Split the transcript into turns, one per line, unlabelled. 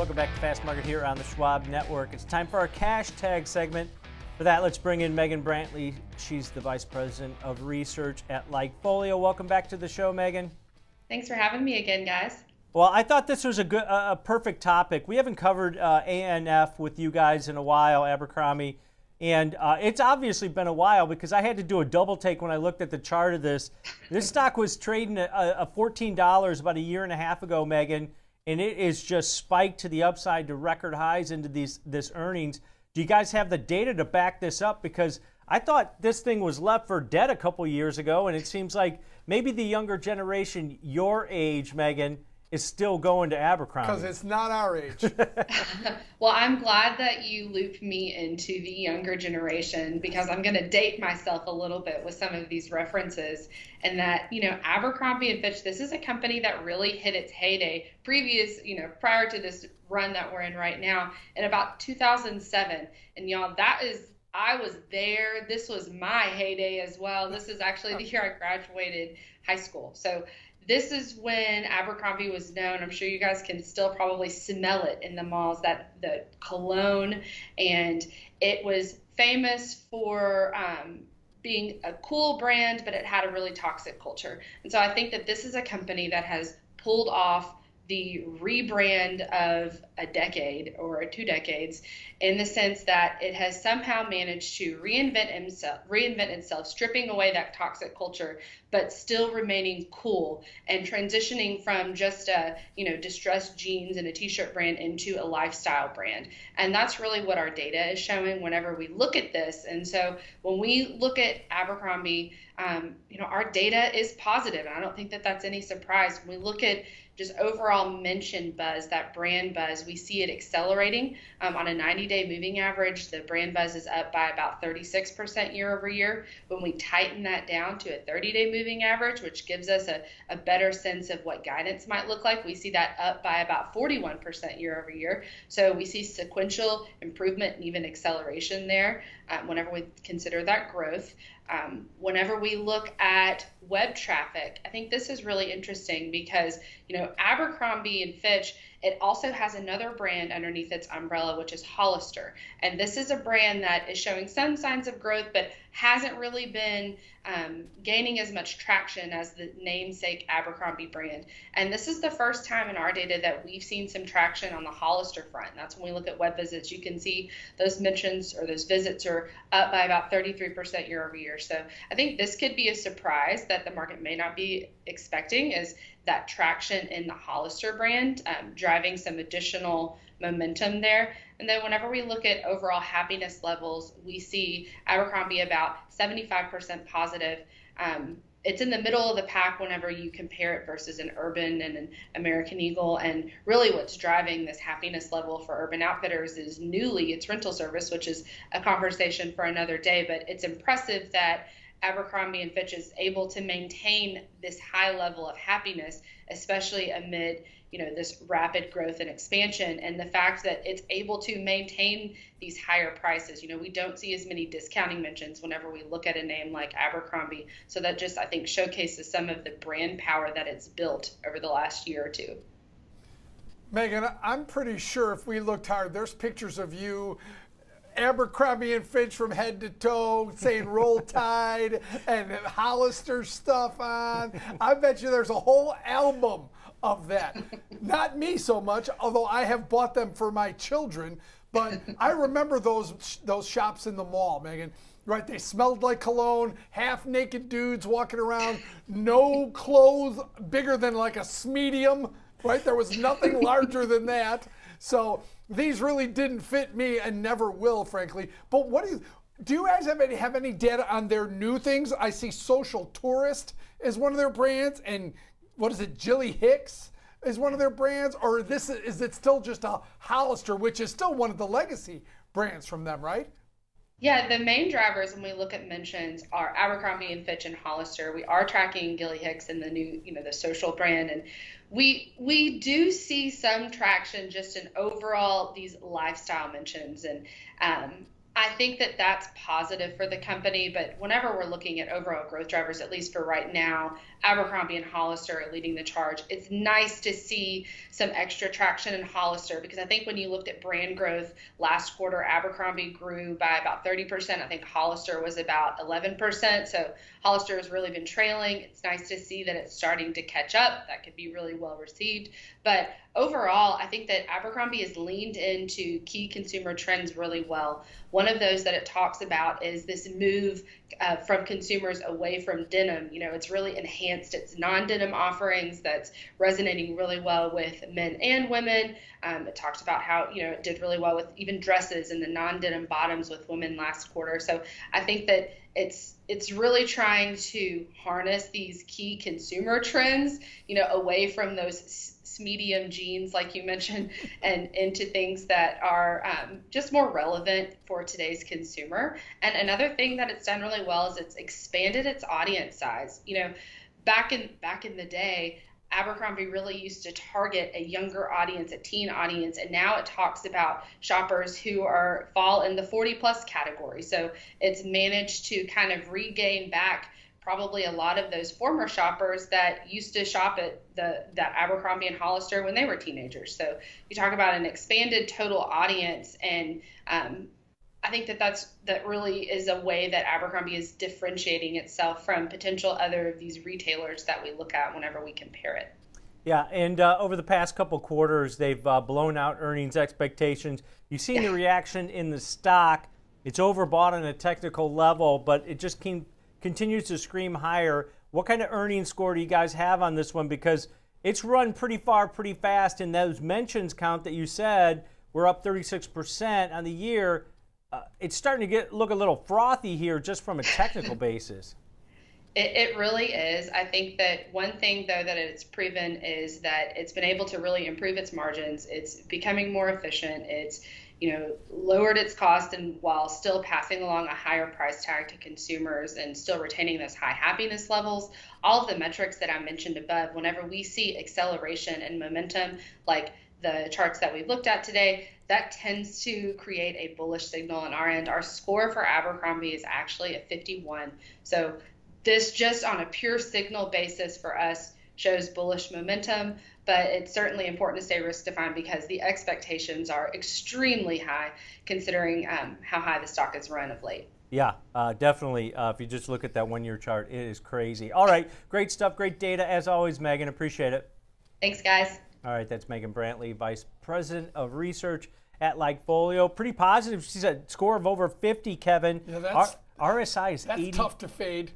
Welcome back to Fast Market here on the Schwab Network. It's time for our cash tag segment. For that, let's bring in Megan Brantley. She's the Vice President of Research at Likefolio. Welcome back to the show, Megan.
Thanks for having me again, guys.
Well, I thought this was a perfect topic. We haven't covered ANF with you guys in a while, Abercrombie. And it's obviously been a while because I had to do a double take when I looked at the chart of this. This stock was trading at $14 about a year and a half ago, Megan, and it is just spiked to the upside to record highs into this earnings. Do you guys have the data to back this up? Because I thought this thing was left for dead a couple years ago, and it seems like maybe the younger generation, your age, Megan, is still going to Abercrombie.
Because it's not our age.
Well, I'm glad that you looped me into the younger generation because I'm going to date myself a little bit with some of these references. And that, Abercrombie and Fitch, this is a company that really hit its heyday prior to this run that we're in right now in about 2007. And y'all, I was there. This was my heyday as well. This is actually the year I graduated high school. So this is when Abercrombie was known. I'm sure you guys can still probably smell it in the malls, that the cologne, and it was famous for being a cool brand, but it had a really toxic culture. And so I think that this is a company that has pulled off the rebrand of a decade or 2 decades, in the sense that it has somehow managed to reinvent itself, stripping away that toxic culture, but still remaining cool and transitioning from just a distressed jeans and a t-shirt brand into a lifestyle brand. And that's really what our data is showing whenever we look at this. And so when we look at Abercrombie, our data is positive, and I don't think that that's any surprise. When we look at just overall mention buzz, that brand buzz, we see it accelerating. On a 90-day moving average, the brand buzz is up by about 36% year over year. When we tighten that down to a 30-day moving average, which gives us a better sense of what guidance might look like, we see that up by about 41% year over year. So we see sequential improvement and even acceleration there whenever we consider that growth. Whenever we look at web traffic, I think this is really interesting because, Abercrombie and Fitch, it also has another brand underneath its umbrella, which is Hollister. And this is a brand that is showing some signs of growth, but hasn't really been gaining as much traction as the namesake Abercrombie brand. And this is the first time in our data that we've seen some traction on the Hollister front. That's when we look at web visits. You can see those mentions or those visits are up by about 33% year over year. So I think this could be a surprise that the market may not be expecting, is that traction in the Hollister brand, driving some additional momentum there. And then whenever we look at overall happiness levels, we see Abercrombie about 75% positive. It's in the middle of the pack whenever you compare it versus an Urban and an American Eagle. And really what's driving this happiness level for Urban Outfitters is its rental service, which is a conversation for another day. But it's impressive that Abercrombie and Fitch is able to maintain this high level of happiness, especially amid this rapid growth and expansion, and the fact that it's able to maintain these higher prices. We don't see as many discounting mentions whenever we look at a name like Abercrombie. So that just, I think, showcases some of the brand power that it's built over the last year or two.
Megan, I'm pretty sure if we looked hard, there's pictures of you, Abercrombie and Fitch from head to toe, saying Roll Tide and Hollister stuff on. I bet you there's a whole album of that. Not me so much, although I have bought them for my children. But I remember those shops in the mall, Megan. Right, they smelled like cologne, half-naked dudes walking around, no clothes bigger than like a medium. Right, there was nothing larger than that. So these really didn't fit me and never will, frankly. But do you guys have any data on their new things? I see Social Tourist is one of their brands, and what is it, Jilly Hicks is one of their brands? Or is it still just a Hollister, which is still one of the legacy brands from them, right?
Yeah, the main drivers when we look at mentions are Abercrombie and Fitch and Hollister. We are tracking Gilly Hicks and the new, the Social brand, and we do see some traction just in overall these lifestyle mentions. And I think that that's positive for the company, but whenever we're looking at overall growth drivers, at least for right now, Abercrombie and Hollister are leading the charge. It's nice to see some extra traction in Hollister because I think when you looked at brand growth last quarter, Abercrombie grew by about 30%. I think Hollister was about 11%. So Hollister has really been trailing. It's nice to see that it's starting to catch up. That could be really well received. But overall, I think that Abercrombie has leaned into key consumer trends really well. One of those that it talks about is this move from consumers away from denim. You know, it's really enhanced its non-denim offerings that's resonating really well with men and women. It talks about how, you know, it did really well with even dresses and the non-denim bottoms with women last quarter. So I think that it's really trying to harness these key consumer trends, you know, away from those medium jeans, like you mentioned, and into things that are just more relevant for today's consumer. And another thing that it's done really well is it's expanded its audience size. You know, back in the day, Abercrombie really used to target a younger audience, a teen audience, and now it talks about shoppers who fall in the 40 plus category. So it's managed to kind of regain back probably a lot of those former shoppers that used to shop at that Abercrombie and Hollister when they were teenagers. So you talk about an expanded total audience, and I think that really is a way that Abercrombie is differentiating itself from potential other of these retailers that we look at whenever we compare it.
Yeah, and over the past couple quarters, they've blown out earnings expectations. You've seen the reaction in the stock. It's overbought on a technical level, but it just continues to scream higher. What kind of earnings score do you guys have on this one? Because it's run pretty far, pretty fast, and those mentions count that you said were up 36% on the year. It's starting to look a little frothy here just from a technical basis.
It really is. I think that one thing, though, that it's proven is that it's been able to really improve its margins. It's becoming more efficient. It's, you know, lowered its cost, and while still passing along a higher price tag to consumers and still retaining those high happiness levels. All of the metrics that I mentioned above, whenever we see acceleration and momentum, like the charts that we've looked at today, that tends to create a bullish signal on our end. Our score for Abercrombie is actually a 51. So this, just on a pure signal basis for us, shows bullish momentum, but it's certainly important to stay risk defined because the expectations are extremely high considering how high the stock has run of late.
Yeah, definitely. If you just look at that one-year chart, it is crazy. All right, great stuff, great data as always, Megan. Appreciate it.
Thanks, guys.
All right, that's Megan Brantley, Vice President of Research at Likefolio. Pretty positive. She's a score of over 50, Kevin.
Yeah,
RSI is
that's
80.
tough to fade.